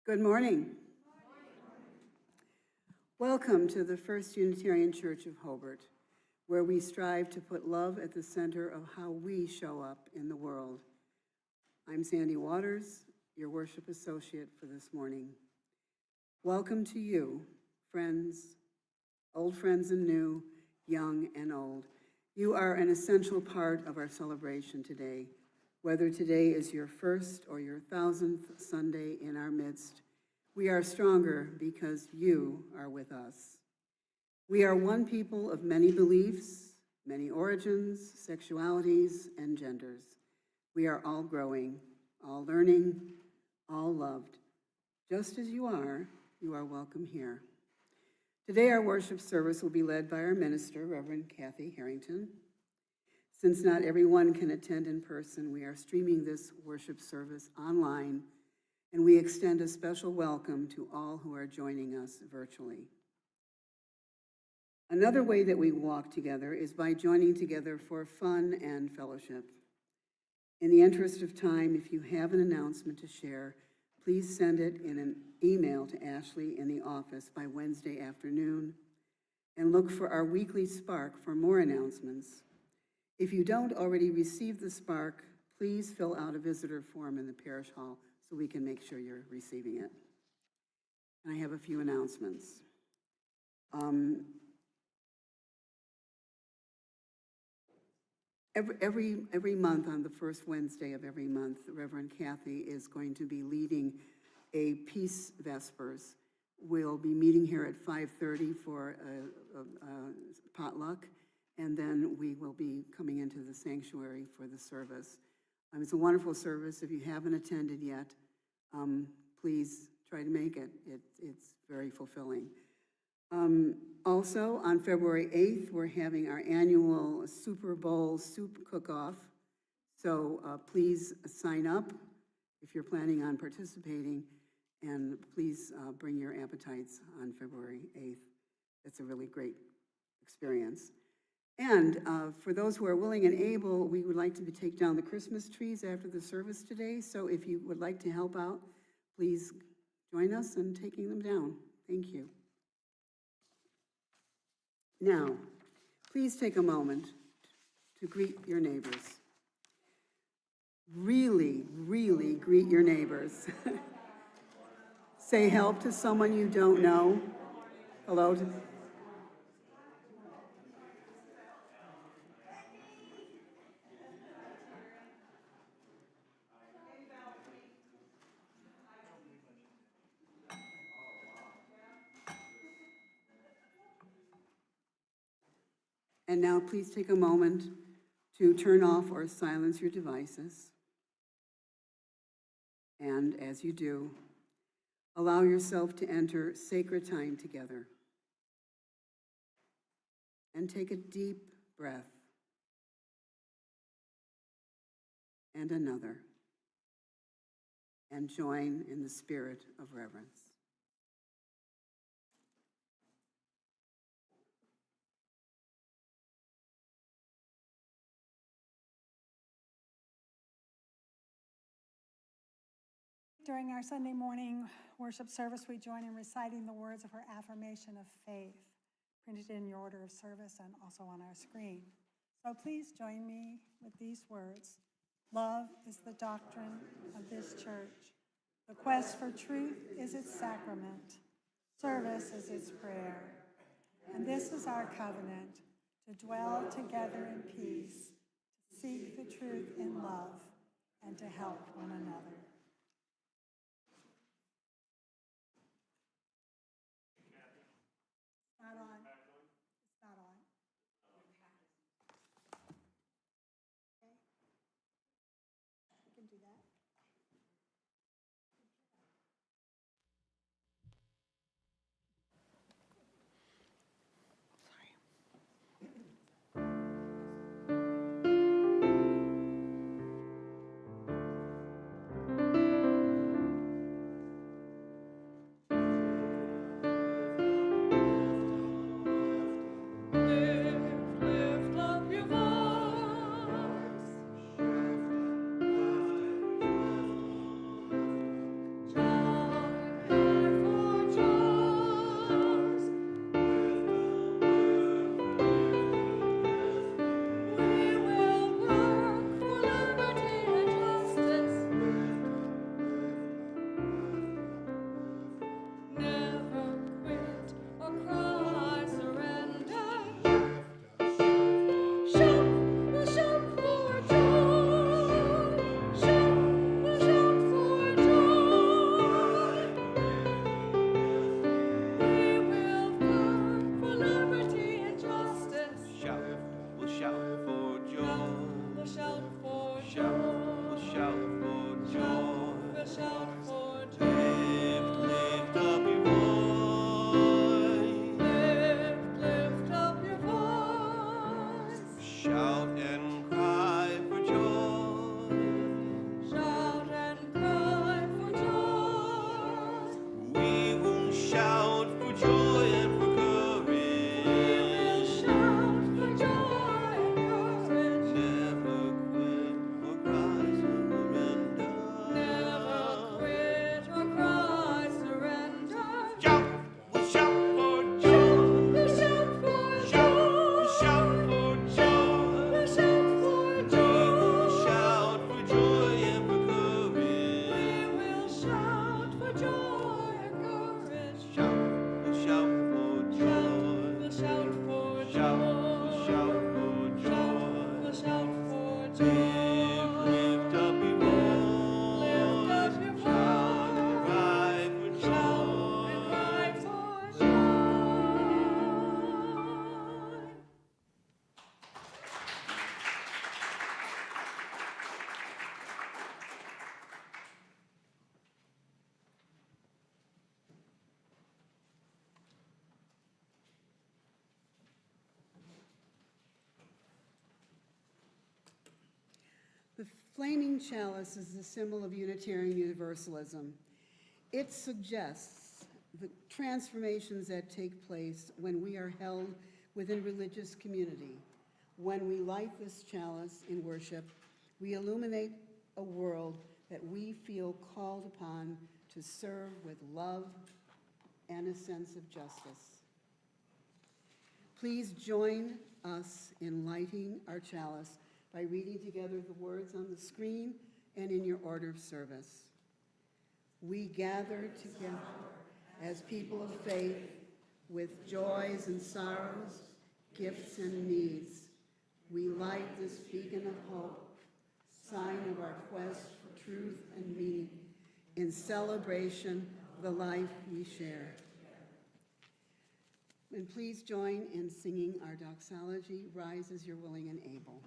Good morning. Welcome to the First Unitarian Church of Hobart, where we strive to put love at the center of how we show up in the world. I'm Sandy Waters, your worship associate for this morning. Welcome to you, friends, old friends and new, young and old. You are an essential part of our celebration today. Whether today is your first or your 1000th Sunday in our midst, we are stronger because you are with us. We are one people of many beliefs, many origins, sexualities, and genders. We are all growing, all learning, all loved. Just as you are welcome here. Today our worship service will be led by our minister, Reverend Cathy Harrington. Since not everyone can attend in person, we are streaming this worship service online, and we extend a special welcome to all who are joining us virtually. Another way that we walk together is by joining together for fun and fellowship. In the interest of time, if you have an announcement to share, please send it in an email to Ashley in the office by Wednesday afternoon, and look for our weekly Spark for more announcements. If you don't already receive the Spark, please fill out a visitor form in the parish hall so we can make sure you're receiving it. And I have a few announcements. Every month, on the first Wednesday of every month, Reverend Cathy is going to be leading a Peace Vespers. We'll be meeting here at 5:30 for a potluck, and then we will be coming into the sanctuary for the service. It's a wonderful service. If you haven't attended yet, please try to make it. It's very fulfilling. Also, on February 8th, we're having our annual Super Bowl soup cook-off. So please sign up if you're planning on participating, and please bring your appetites on February 8th. It's a really great experience. And for those who are willing and able, we would like to take down the Christmas trees after the service today. So if you would like to help out, please join us in taking them down. Thank you. Now, please take a moment to greet your neighbors. Really, really greet your neighbors. Say help to someone you don't know. Hello to And now please take a moment to turn off or silence your devices. And as you do, allow yourself to enter sacred time together. And take a deep breath. And another. And join in the spirit of reverence. During our Sunday morning worship service, we join in reciting the words of our affirmation of faith, printed in your order of service and also on our screen. So please join me with these words. Love is the doctrine of this church. The quest for truth is its sacrament. Service is its prayer. And this is our covenant, to dwell together in peace, to seek the truth in love, and to help one another. Not on. It's not on. Okay. You can do that. Sorry. The flaming chalice is the symbol of Unitarian Universalism. It suggests the transformations that take place when we are held within religious community. When we light this chalice in worship, we illuminate a world that we feel called upon to serve with love and a sense of justice. Please join us in lighting our chalice by reading together the words on the screen and in your order of service. We gather together as people of faith with joys and sorrows, gifts and needs. We light this beacon of hope, sign of our quest for truth and meaning in celebration of the life we share. And please join in singing our doxology, Rise as You're Willing and Able.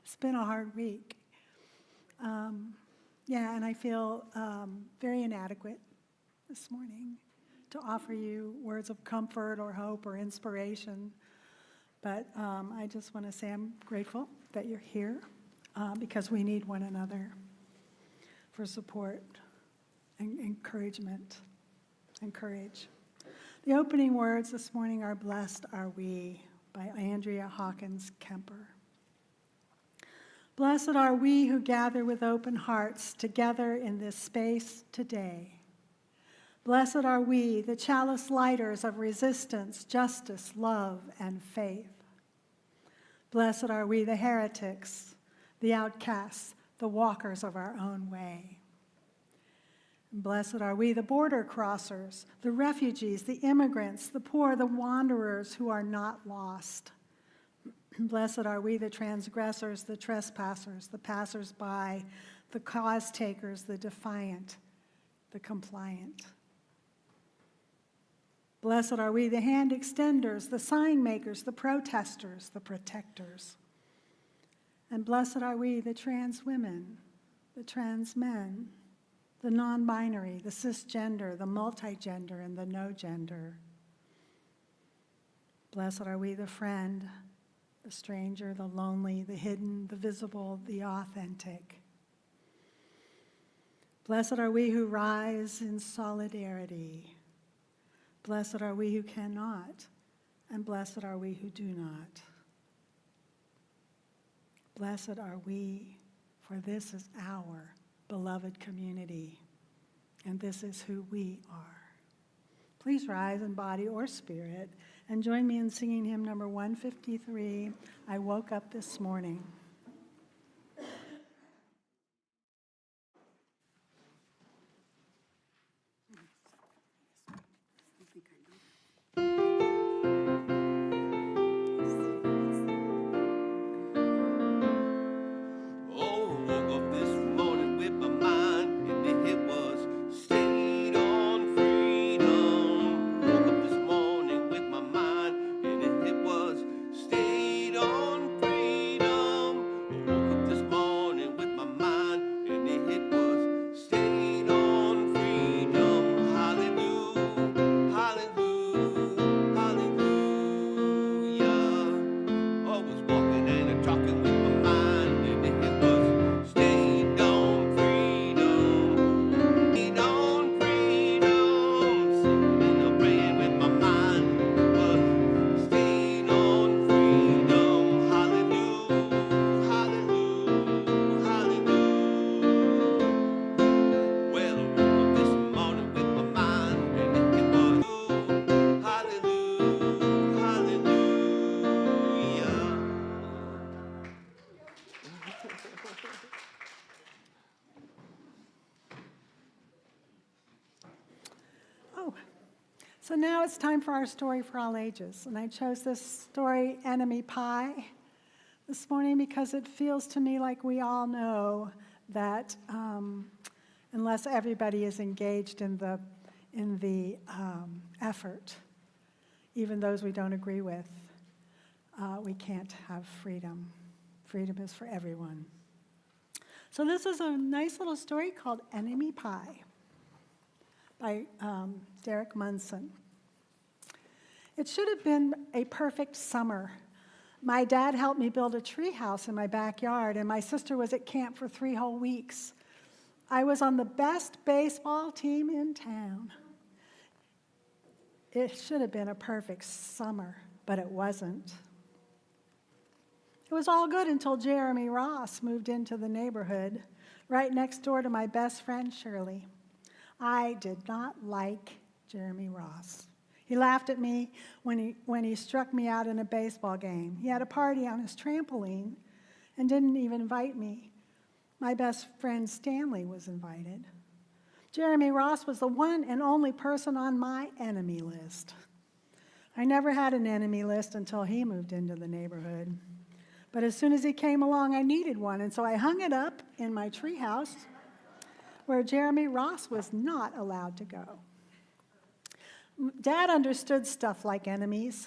It's been a hard week. And I feel very inadequate this morning to offer you words of comfort or hope or inspiration. But I just want to say I'm grateful that you're here because we need one another for support and encouragement and courage. The opening words this morning are Blessed Are We by Andrea Hawkins Kemper. Blessed are we who gather with open hearts together in this space today. Blessed are we, the chalice lighters of resistance, justice, love, and faith. Blessed are we, the heretics, the outcasts, the walkers of our own way. Blessed are we, the border crossers, the refugees, the immigrants, the poor, the wanderers who are not lost. Blessed are we, the transgressors, the trespassers, the passers-by, the cause takers, the defiant, the compliant. Blessed are we, the hand extenders, the sign makers, the protesters, the protectors. And blessed are we, the trans women, the trans men, the non-binary, the cisgender, the multigender, and the no gender. Blessed are we, the friend, the stranger, the lonely, the hidden, the visible, the authentic. Blessed are we who rise in solidarity. Blessed are we who cannot, and blessed are we who do not. Blessed are we, for this is our beloved community, and this is who we are. Please rise in body or spirit and join me in singing hymn number 153, I Woke Up This Morning. Stayed on freedom. So now it's time for our story for all ages. And I chose this story, Enemy Pie, this morning because it feels to me like we all know that unless everybody is engaged in the effort, even those we don't agree with, we can't have freedom. Freedom is for everyone. So this is a nice little story called Enemy Pie by Derek Munson. It should have been a perfect summer. My dad helped me build a tree house in my backyard, and my sister was at camp for 3 whole weeks. I was on the best baseball team in town. It should have been a perfect summer, but it wasn't. It was all good until Jeremy Ross moved into the neighborhood, right next door to my best friend, Shirley. I did not like Jeremy Ross. He laughed at me when he struck me out in a baseball game. He had a party on his trampoline and didn't even invite me. My best friend Stanley was invited. Jeremy Ross was the one and only person on my enemy list. I never had an enemy list until he moved into the neighborhood. But as soon as he came along, I needed one, and so I hung it up in my treehouse where Jeremy Ross was not allowed to go. Dad understood stuff like enemies.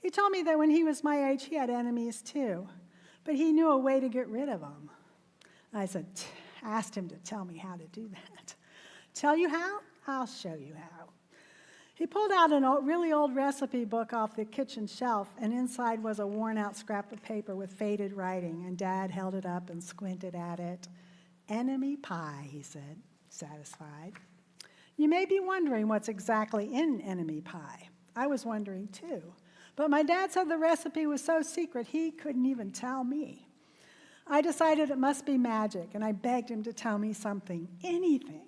He told me that when he was my age, he had enemies too, but he knew a way to get rid of them. I asked him to tell me how to do that. Tell you how? I'll show you how. He pulled out a really old recipe book off the kitchen shelf, and inside was a worn-out scrap of paper with faded writing, and Dad held it up and squinted at it. Enemy pie, he said, satisfied. You may be wondering what's exactly in enemy pie. I was wondering too. But my dad said the recipe was so secret he couldn't even tell me. I decided it must be magic, and I begged him to tell me something, anything.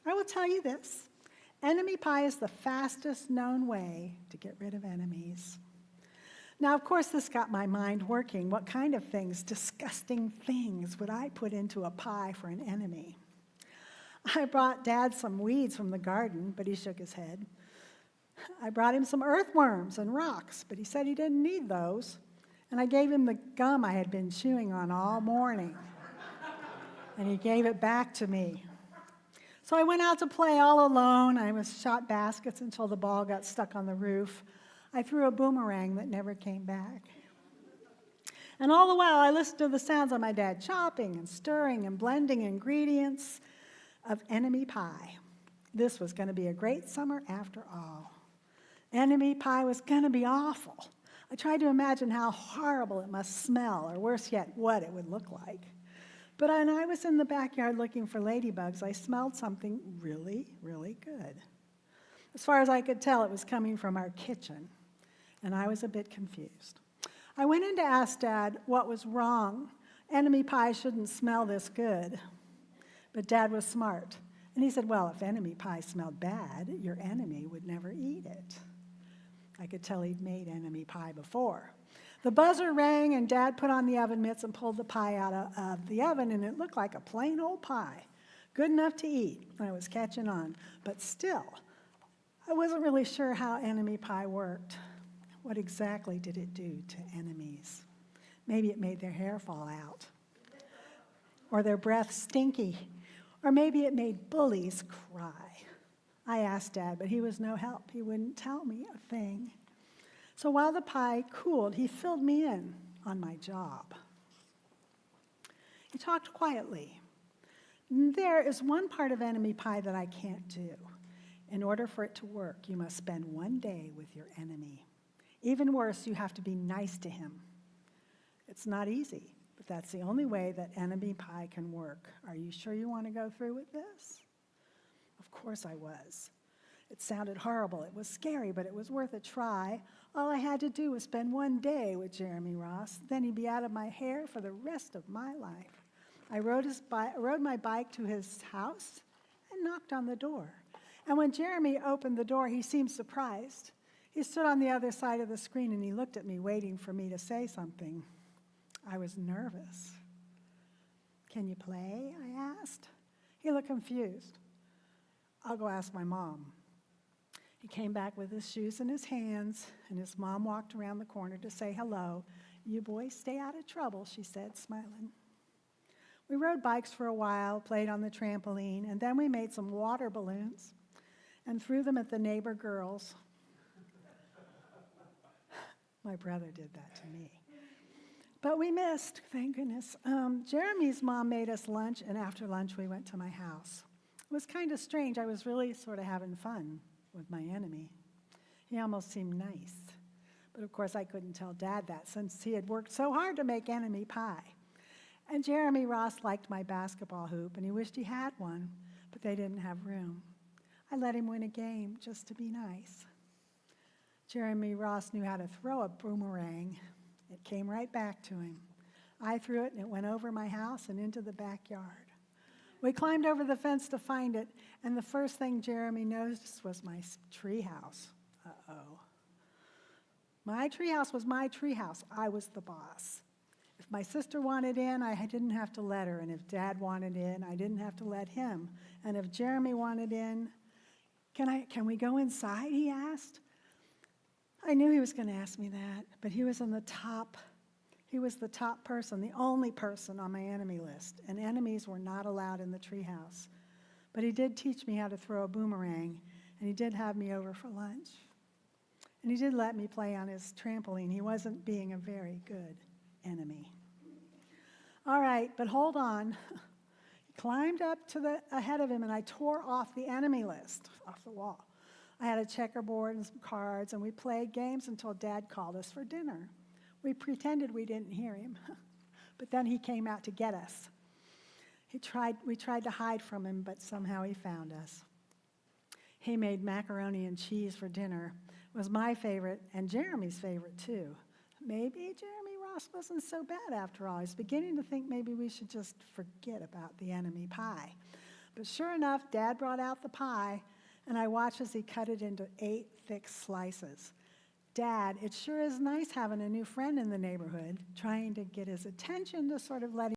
I will tell you this. Enemy pie is the fastest known way to get rid of enemies. Now, of course, this got my mind working. What kind of things, disgusting things, would I put into a pie for an enemy? I brought Dad some weeds from the garden, but he shook his head. I brought him some earthworms and rocks, but he said he didn't need those. And I gave him the gum I had been chewing on all morning. And he gave it back to me. So I went out to play all alone. I shot baskets until the ball got stuck on the roof. I threw a boomerang that never came back. And all the while, I listened to the sounds of my dad chopping and stirring and blending ingredients of enemy pie. This was going to be a great summer after all. Enemy pie was going to be awful. I tried to imagine how horrible it must smell, or worse yet, what it would look like. But when I was in the backyard looking for ladybugs, I smelled something really, really good. As far as I could tell, it was coming from our kitchen, and I was a bit confused. I went in to ask Dad what was wrong. Enemy pie shouldn't smell this good. But Dad was smart, and he said, well, if enemy pie smelled bad, your enemy would never eat it. I could tell he'd made enemy pie before. The buzzer rang, and Dad put on the oven mitts and pulled the pie out of the oven, and it looked like a plain old pie, good enough to eat. I was catching on, but still, I wasn't really sure how enemy pie worked. What exactly did it do to enemies? Maybe it made their hair fall out, or their breath stinky, or maybe it made bullies cry. I asked Dad, but he was no help. He wouldn't tell me a thing. So while the pie cooled, he filled me in on my job. He talked quietly. There is one part of enemy pie that I can't do. In order for it to work, you must spend 1 day with your enemy. Even worse, you have to be nice to him. It's not easy, but that's the only way that enemy pie can work. Are you sure you want to go through with this? Of course I was. It sounded horrible. It was scary, but it was worth a try. All I had to do was spend 1 day with Jeremy Ross. Then he'd be out of my hair for the rest of my life. I rode my bike to his house and knocked on the door. And when Jeremy opened the door, he seemed surprised. He stood on the other side of the screen, and he looked at me, waiting for me to say something. I was nervous. Can you play? I asked. He looked confused. I'll go ask my mom. He came back with his shoes in his hands, and his mom walked around the corner to say hello. "You boys stay out of trouble," she said, smiling. We rode bikes for a while, played on the trampoline, and then we made some water balloons and threw them at the neighbor girls. My brother did that to me. But we missed, thank goodness. Jeremy's mom made us lunch, and after lunch we went to my house. It was kind of strange. I was really sort of having fun with my enemy. He almost seemed nice. But of course I couldn't tell Dad that since he had worked so hard to make enemy pie. And Jeremy Ross liked my basketball hoop, and he wished he had one, but they didn't have room. I let him win a game just to be nice. Jeremy Ross knew how to throw a boomerang. It came right back to him. I threw it, and it went over my house and into the backyard. We climbed over the fence to find it, and the first thing Jeremy noticed was my treehouse. Uh-oh. My treehouse was my treehouse. I was the boss. If my sister wanted in, I didn't have to let her, and if Dad wanted in, I didn't have to let him. And if Jeremy wanted in, can we go inside, he asked. I knew he was going to ask me that, but he was the top person, the only person on my enemy list, and enemies were not allowed in the treehouse. But he did teach me how to throw a boomerang, and he did have me over for lunch. And he did let me play on his trampoline. He wasn't being a very good enemy. All right, but hold on. He climbed up to ahead of him, and I tore off the enemy list off the wall. I had a checkerboard and some cards, and we played games until Dad called us for dinner. We pretended we didn't hear him, but then he came out to get us. We tried to hide from him, but somehow he found us. He made macaroni and cheese for dinner. It was my favorite and Jeremy's favorite, too. Maybe Jeremy Ross wasn't so bad after all. I was beginning to think maybe we should just forget about the enemy pie. But sure enough, Dad brought out the pie, and I watched as he cut it into 8 thick slices. "Dad, it sure is nice having a new friend in the neighborhood," trying to get his attention to sort of let